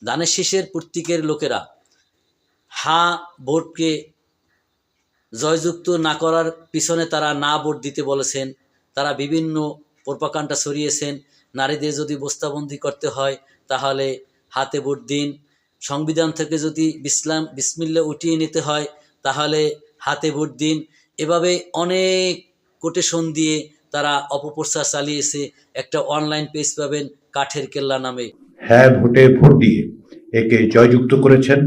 ধানের শীষের প্রতীকের লোকেরা হা ভোটকে জয়যুক্ত না করার পিছনে তারা না ভোট দিতে বলেছেন। তারা বিভিন্ন প্রোপাগান্ডা ছড়িয়েছেন। নারীদের যদি বস্তাবন্দি করতে হয় তাহলে হাতে ভোট দিন, সংবিধান থেকে যদি বিসমিল্লাহ উঠিয়ে নিতে হয় তাহলে হাতে ভোট দিন। এভাবে অনেক কোটেশন দিয়ে তারা অপপ্রচার চালিয়েছে। একটা অনলাইন পেজ পাবেন কাঠের কেল্লা নামে। হ্যাঁ ভোটে ভোট দিয়ে একে জয়যুক্ত করেছেন।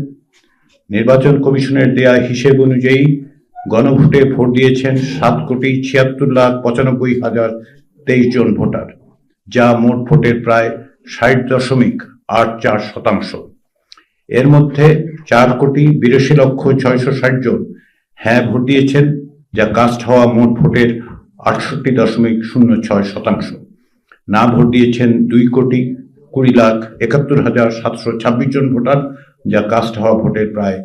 নির্বাচন কমিশনের দেয়া হিসেব অনুযায়ী গণভোটে ভোট দিয়েছেন 7,76,95,023 জন ভোটার, যা মোট ভোটের প্রায় 60.84%। এর মধ্যে 4,82,660,000 জন হ্যাঁ ভোট দিয়েছেন, যা কাস্ট হওয়া মোট ভোটের 68.06%। না ভোট দিয়েছেন 2,20,71,726 জন ভোটার, যা কাস্ট হওয়া ভোটের প্রায়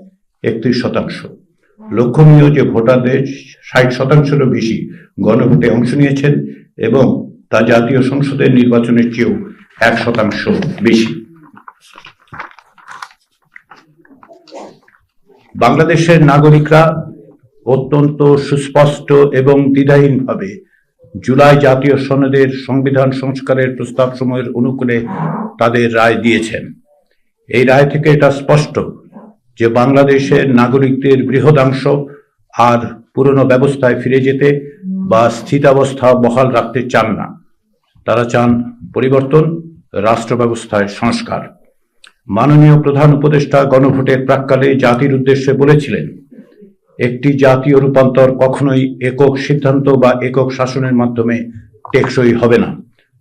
31%। লক্ষণীয় যে ভোটারদের 60%-এরও বেশি গণভোটে অংশ নিয়েছেন এবং তা জাতীয় সংসদের নির্বাচনের চেয়েও 1% বেশি। বাংলাদেশের নাগরিকরা অত্যন্ত সুস্পষ্ট এবং দ্বিধাহীনভাবে জুলাই জাতীয় সনদের সংবিধান সংস্কারের প্রস্তাবসমূহের অনুকূলে তাদের রায় দিয়েছেন। এই রায় থেকে এটা স্পষ্ট যে বাংলাদেশের নাগরিকদের বৃহদাংশ আর পুরনো ব্যবস্থায় ফিরে যেতে বা স্থিতাবস্থা বহাল রাখতে চান না। তারা চান পরিবর্তন, রাষ্ট্র ব্যবস্থায় সংস্কার। মাননীয় প্রধান উপদেষ্টা গণভোটের প্রাক্কালে জাতির উদ্দেশ্যে বলেছিলেন, একটি জাতীয় রূপান্তর কখনোই একক সিদ্ধান্ত বা একক শাসনের মাধ্যমে টেকসই হবে না।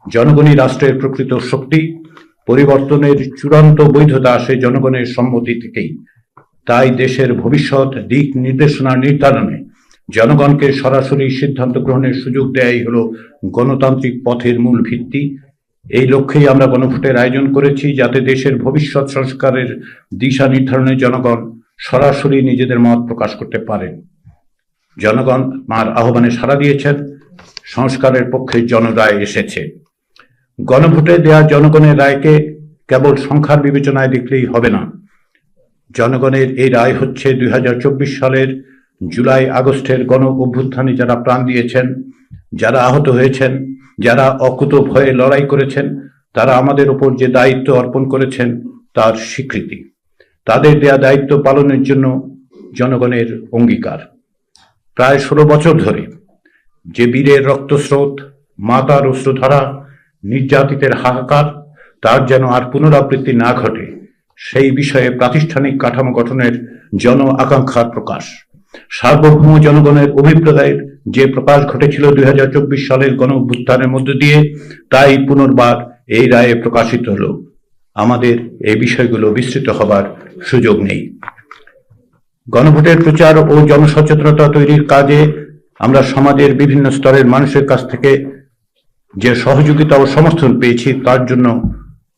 জনগণই রাষ্ট্রের প্রকৃত শক্তি। পরিবর্তনের চূড়ান্ত বৈধতা আসে জনগণের সম্মতি থেকেই। তাই দেশের ভবিষ্যৎ দিক নির্দেশনা নির্ধারণে জনগণকে সরাসরি সিদ্ধান্ত গ্রহণের সুযোগ দেয়াই হলো গণতান্ত্রিক পথের মূল ভিত্তি। এই লক্ষ্যেই আমরা গণভোটের আয়োজন করেছি, যাতে দেশের ভবিষ্যৎ সংস্কারের দিশা নির্ধারণে জনগণ সরাসরি নিজেদের মত প্রকাশ করতে পারেন। জনগণ তার আহ্বানে সাড়া দিয়েছেন। সংস্কারের পক্ষে জনরায় এসেছে। গণভোটে দেয়া জনগণের রায়কে কেবল সংখ্যার বিবেচনায় দেখলেই হবে না। জনগণের এই রায় হচ্ছে 2024 সালের জুলাই আগস্টের গণ অভ্যুত্থানে যারা প্রাণ দিয়েছেন, যারা আহত হয়েছেন, যারা অকুত ভয়ে লড়াই করেছেন, তারা আমাদের উপর যে দায়িত্ব অর্পণ করেছেন তার স্বীকৃতি। তাদের দেয়া দায়িত্ব পালনের জন্য জনগণের অঙ্গীকার। প্রায় 16 বছর ধরে যে বীরের রক্তস্রোত, মাতার অশ্রুধারা, নির্যাতিতের হাহাকার, তার যেন আর পুনরাবৃত্তি না ঘটে, সেই বিষয়ে প্রাতিষ্ঠানিক কাঠামো গঠনের জন আকাঙ্ক্ষার প্রকাশ। সার্বভৌম জনগণের অভিপ্রায়ের যে প্রকাশ ঘটেছিল 2024 সালের গণ অভ্যুত্থানের মধ্য দিয়ে, তাই পুনর্বার এই রায়ে প্রকাশিত হলো। আমাদের এই বিষয়গুলো বিস্তৃত হবার সুযোগ নেই। গণভোটের প্রচার ও জনসচেতনতা তৈরির কাজে আমরা সমাজের বিভিন্ন স্তরের মানুষের কাছ থেকে যে সহযোগিতা ও সমর্থন পেয়েছি, তার জন্য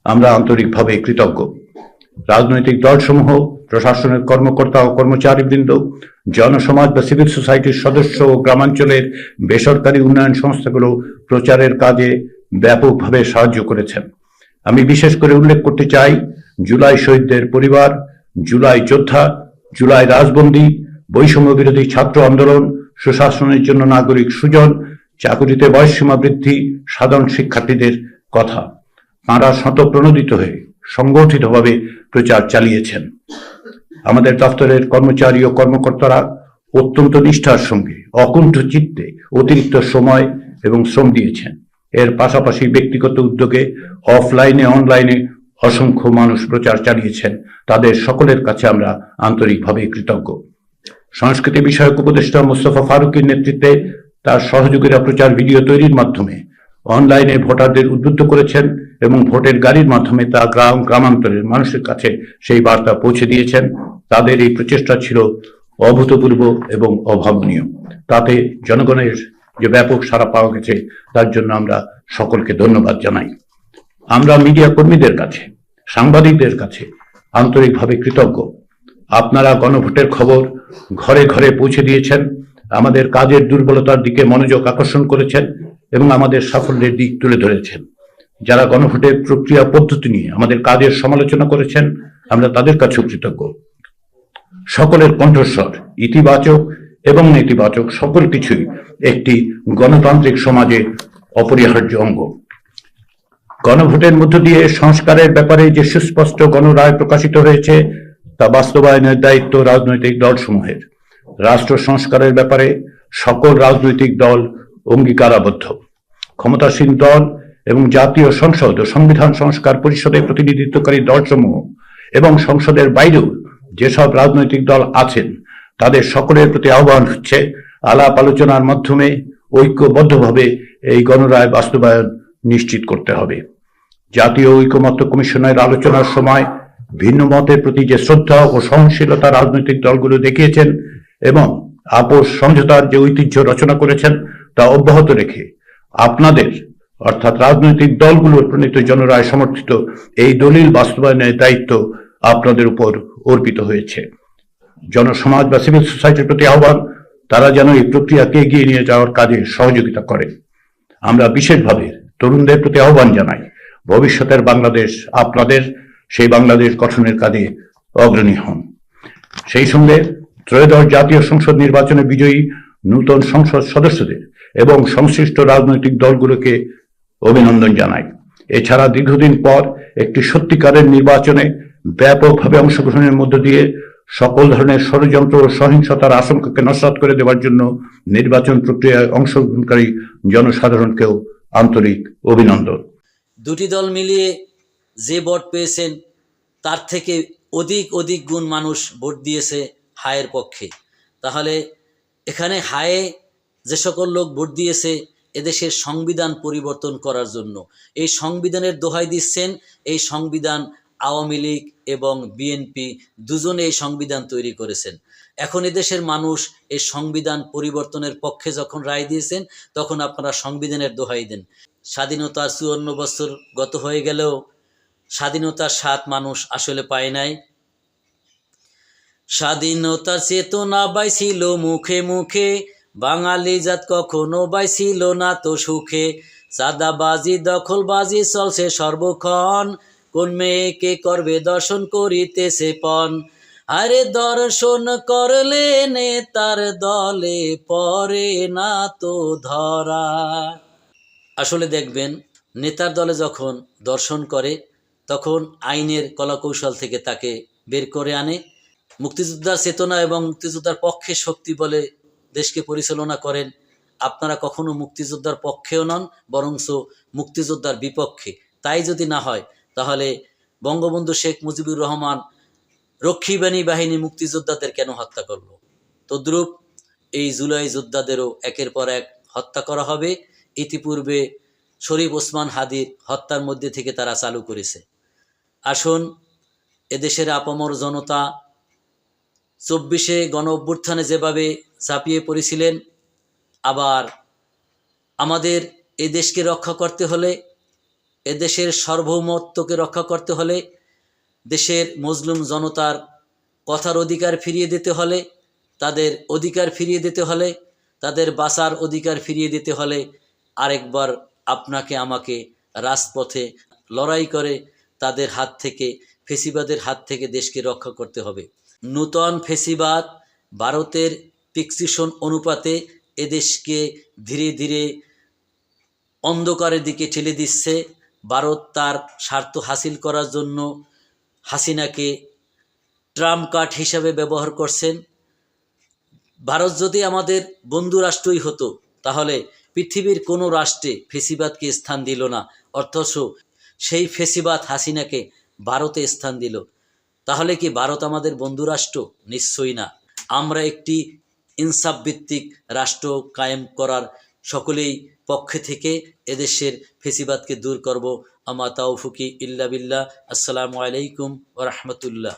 আমরা আন্তরিকভাবে কৃতজ্ঞ। রাজনৈতিক দলসমূহ, প্রশাসনের কর্মকর্তা ও কর্মচারীবৃন্দ, জনসমাজ বা সিভিল সোসাইটির সদস্য ও গ্রামাঞ্চলের বেসরকারি উন্নয়ন সংস্থাগুলো প্রচারের কাজে ব্যাপকভাবে সাহায্য করেছেন। আমি বিশেষ করে উল্লেখ করতে চাই জুলাই শহীদদের পরিবার, জুলাই যোদ্ধা, জুলাই রাজবন্দী, বৈষম্য বিরোধী ছাত্র আন্দোলন, সুশাসনের জন্য নাগরিক সুজন, চাকুরিতে বয়সসীমা বৃদ্ধি, সাধারণ শিক্ষার্থীদের কথা। তাঁরা স্বতঃপ্রণোদিত হয়ে সংগঠিতভাবে প্রচার চালিয়েছেন। আমাদের দপ্তরের কর্মচারী ও কর্মকর্তারা অত্যন্ত নিষ্ঠার সঙ্গে অকুণ্ঠ চিত্তে অতিরিক্ত সময় এবং শ্রম দিয়েছেন। এর পাশাপাশি ব্যক্তিগত উদ্যোগে অফলাইনে অনলাইনে অসংখ্য মানুষ প্রচার চালিয়েছেন। তাদের সকলের কাছে আমরা আন্তরিকভাবে কৃতজ্ঞ। সংস্কৃতি বিষয়ক উপদেষ্টা মোস্তফা ফারুকীর নেতৃত্বে তার সহযোগীরা প্রচার ভিডিও তৈরির মাধ্যমে অনলাইনে ভোটারদের উদ্বুদ্ধ করেছেন এবং ভোটের গাড়ির মাধ্যমে তা গ্রামান্তরের মানুষের কাছে সেই বার্তা পৌঁছে দিয়েছেন। তাদের এই প্রচেষ্টা ছিল অভূতপূর্ব এবং অভাবনীয়। তাতে জনগণের যে ব্যাপক সাড়া পাওয়া গেছে, তার জন্য আমরা সকলকে ধন্যবাদ জানাই। আমরা মিডিয়া কর্মীদের কাছে, সাংবাদিকদের কাছে আন্তরিকভাবে কৃতজ্ঞ। আপনারা গণভোটের খবর ঘরে ঘরে পৌঁছে দিয়েছেন, আমাদের কাজের দুর্বলতার দিকে মনোযোগ আকর্ষণ করেছেন এবং আমাদের সাফল্যের দিক তুলে ধরেছেন। যারা গণভোটের প্রক্রিয়া পদ্ধতি নিয়ে আমাদের কাজের সমালোচনা করেছেন, আমরা তাদের কাছেও কৃতজ্ঞ। সকলের কণ্ঠস্বর, ইতিবাচক এবং নেতিবাচক সকল কিছুই একটি গণতান্ত্রিক সমাজে অপরিহার্য অঙ্গ। গণভোটের মধ্য দিয়ে সংস্কারের ব্যাপারে যে সুস্পষ্ট গণরায় প্রকাশিত হয়েছে তা বাস্তবায়নের দায়িত্ব রাজনৈতিক দলসমূহের। রাষ্ট্র সংস্কারের ব্যাপারে সকল রাজনৈতিক দল অঙ্গীকারাবদ্ধ। ক্ষমতাসীন দল এবং জাতীয় সংসদ ও সংবিধান সংস্কার পরিষদে প্রতিনিধিত্বকারী দলসমূহ এবং সংসদের বাইরেও যেসব রাজনৈতিক দল আছেন তাদের সকলের প্রতি আহ্বান হচ্ছে আলাপ আলোচনার মাধ্যমে ঐক্যবদ্ধভাবে এই গণরায় বাস্তবায়ন নিশ্চিত করতে হবে। জাতীয় ঐকমত্য কমিশনের আলোচনার সময় ভিন্ন মতের প্রতি যে শ্রদ্ধা ও সহনশীলতা রাজনৈতিক দলগুলো দেখিয়েছেন এবং আপোষ সমঝোতার যে ঐতিহ্য রচনা করেছেন তা অব্যাহত রেখে আপনাদের অর্থাৎ রাজনৈতিক দলগুলোর প্রণীত জনরায় সমর্থিত এই দলিল বাস্তবায়নের দায়িত্ব আপনাদের উপর অর্পিত হয়েছে। জনসমাজ বা সিভিল সোসাইটির প্রতি আহ্বান, তারা যেন এই প্রক্রিয়াকে এগিয়ে নিয়ে যাওয়ার কাজে সহযোগিতা করে। আমরা বিশেষভাবে তরুণদের প্রতি আহ্বান জানাই, ভবিষ্যতের বাংলাদেশ আপনাদের, সেই বাংলাদেশ গঠনের কাজে অগ্রণী হন। সেই সঙ্গে ত্রয়োদশ জাতীয় সংসদ নির্বাচনে বিজয়ী নূতন সংসদ সদস্যদের এবং সংশ্লিষ্ট রাজনৈতিক দলগুলোকে অভিনন্দন জানাই। এছাড়া দীর্ঘদিন পর একটি সত্যিকারের নির্বাচনে ব্যাপকভাবে অংশগ্রহণের মধ্য দিয়ে সকল ধরনের ষড়যন্ত্র ও সহিংসতার আশঙ্কাকে নস্যাৎ করে দেওয়ার জন্য নির্বাচন প্রক্রিয়ায় অংশগ্রহণকারী জনসাধারণকেও আন্তরিক অভিনন্দন। দুটি দল মিলিয়ে যে ভোট পেয়েছেন তার থেকে অধিক গুণ মানুষ ভোট দিয়েছে হায়ের পক্ষে। তাহলে এখানে হায়ে যে সকল লোক ভোট দিয়েছে এদেশের সংবিধান পরিবর্তন করার জন্য, এই সংবিধানের দোহাই দিচ্ছেন। এই সংবিধান আওয়ামী লীগ এবং বিএনপি দুজনে এই সংবিধান তৈরি করেছেন। এখন এদেশের মানুষ এই সংবিধান পরিবর্তনের পক্ষে যখন রায় দিয়েছেন তখন আপনারা সংবিধানের দোহাই দেন। স্বাধীনতার 54 বছর গত হয়ে গেলেও স্বাধীনতার স্বাদ মানুষ আসলে পায় নাই। স্বাধীনতার চেতনা বাইছিল মুখে মুখে, বাঙালি জাত কখনো বাইছিল না তো সুখে। চাঁদাবাজি দখলবাজি চলছে সর্বক্ষণ, কোন মেয়েকে করবে দর্শন করিতেছে পণ। আরে দর্শন করলে নেতার দলে পড়ে না তো ধরা। আসলে দেখবেন নেতার দলে যখন দর্শন করে তখন আইনের কলাকৌশল থেকে তাকে বের করে আনে। মুক্তিযোদ্ধার চেতনা এবং মুক্তিযোদ্ধার পক্ষে শক্তি বলে দেশকে পরিচালনা করেন। আপনারা কখনো মুক্তিযোদ্ধার পক্ষেও নন, বরঞ্চ মুক্তিযোদ্ধার বিপক্ষে। তাই যদি না হয় তাহলে বঙ্গবন্ধু শেখ মুজিবুর রহমান রক্ষীবাণী বাহিনী মুক্তিযোদ্ধাদের কেন হত্যা করলো? তদ্রূপ এই জুলাই যোদ্ধাদেরও একের পর এক হত্যা করা হবে। ইতিপূর্বে শরীফ ওসমান হাদির হত্যার মধ্যে থেকে তারা চালু করেছে। আসুন, এদেশের আপামর জনতা 24-এ গণ অভ্যুত্থানে যেভাবে ঝাঁপিয়ে পড়েছিলেন, আবার আমাদের এই দেশকে রক্ষা করতে হলে, এদেশের সার্বভৌমত্বকে রক্ষা করতে হলে, দেশের মজলুম জনতার কথার অধিকার ফিরিয়ে দিতে হলে, তাদের অধিকার ফিরিয়ে দিতে হলে, তাদের বাঁচার অধিকার ফিরিয়ে দিতে হলে আরেকবার আপনাকে আমাকে রাজপথে লড়াই করে তাদের হাত থেকে, ফেসিবাদের হাত থেকে দেশকে রক্ষা করতে হবে। নূতন ফেসিবাদ ভারতের প্রেসক্রিপশন অনুপাতে এদেশকে ধীরে ধীরে অন্ধকারের দিকে ঠেলে দিচ্ছে। ভারত তার স্বার্থ হাসিল করার জন্য হাসিনাকে ট্রাম্প কার্ড হিসাবে ব্যবহার করছেন। ভারত যদি আমাদের বন্ধু রাষ্ট্রই হতো তাহলে পৃথিবীর কোনো রাষ্ট্রে ফেসিবাদকে স্থান দিল না, অথচ সেই ফেসিবাদ হাসিনাকে ভারতে স্থান দিল। তাহলে কি ভারত আমাদের বন্ধু রাষ্ট্র? নিশ্চয়ই না। আমরা একটি ইনসাফ ভিত্তিক রাষ্ট্র কায়েম করার সকলেই পক্ষে থেকে এদেশের ফেসিবাদকে দূর করব। আমা তাওফিকি ইল্লা বিল্লাহ। আসসালামু আলাইকুম ওয়া রাহমাতুল্লাহ।